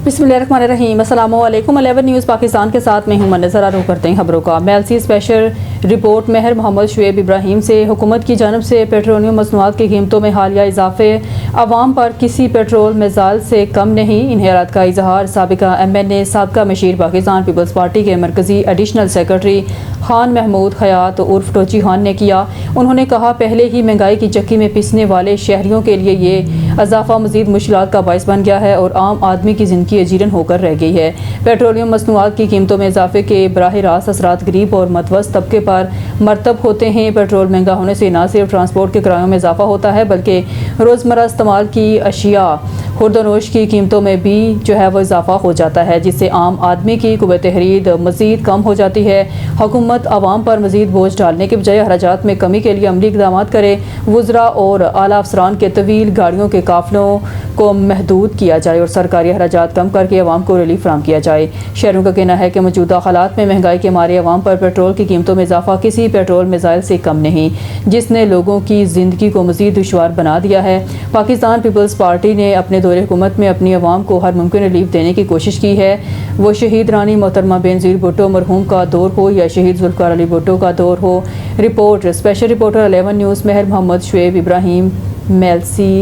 बिस्मिल्लाहिर्रहमानिर्रहीम। अस्सलामु अलैकुम। 11 न्यूज़ पाकिस्तान के साथ मैं हूं मनज़र। रुख करते हैं खबरों का। Mailsi special report. महर मोहम्मद शुएब इब्राहिम से हुकूमत की जानब से पेट्रोलियम मसनूआत की कीमतों में हालिया इजाफे अवाम पर किसी पेट्रोल मिसाल से कम नहीं। इन हैरात का इजहार साबिका MNA साबिका मशीर पाकिस्तान पीपल्स पार्टी के मरकजी एडिशनल सेक्रेटरी खान महमूद खयात उर्फ टोची खान ने किया। उन्होंने कहा, पहले ही महंगाई की चक्की में पिसने वाले शहरियों के लिए ये इजाफा मजीद मुश्किलात का बायस बन गया है और आम आदमी की ज़िंदगी अजीरन होकर रह गई है। पेट्रोलियम मसनूआत की कीमतों में इजाफे के बराह रास्त असरात गरीब और मतवस्त तबके पर मरतब होते हैं। पेट्रोल महंगा होने से न सिर्फ ट्रांसपोर्ट के किरायों में इजाफा होता है बल्कि रोज़मर्रा इस्तेमाल की अशिया खुर्दनोश की कीमतों में भी वो इजाफा हो जाता है, जिससे आम आदमी की कुव्वत खरीद मज़ीद कम हो जाती है। हुकूमत आवाम पर मज़ीद बोझ डालने के बजाय अखराजात में कमी के लिए अमली इक़दाम करे। वुज़रा और आला अफसरान के तवील गाड़ियों के काफ़िलों को महदूद किया जाए और सरकारी अखराजात कम करके अवाम को रिलीफ फराहम किया जाए। शहरों का कहना है कि मौजूदा हालात में महंगाई के मारे अवाम पर पेट्रोल की कीमतों में इजाफा किसी पेट्रोल मिसाइल से कम नहीं, जिसने लोगों की ज़िंदगी को मज़ीद दुश्वार बना दिया है। पाकिस्तान पीपल्स पार्टी ने अपने दौरे हुकूमत में अपनी अवाम को हर मुमकिन रिलीफ देने की कोशिश की है। वो शहीद रानी मोहतरमा बेनज़ीर भुट्टो मरहूम का दौर हो या शहीद जुल्फ़िकार अली भुट्टो का दौर हो। रिपोर्ट स्पेशल रिपोर्टर 11 न्यूज़ महर मोहम्मद शुएब इब्राहिम, मेलसी।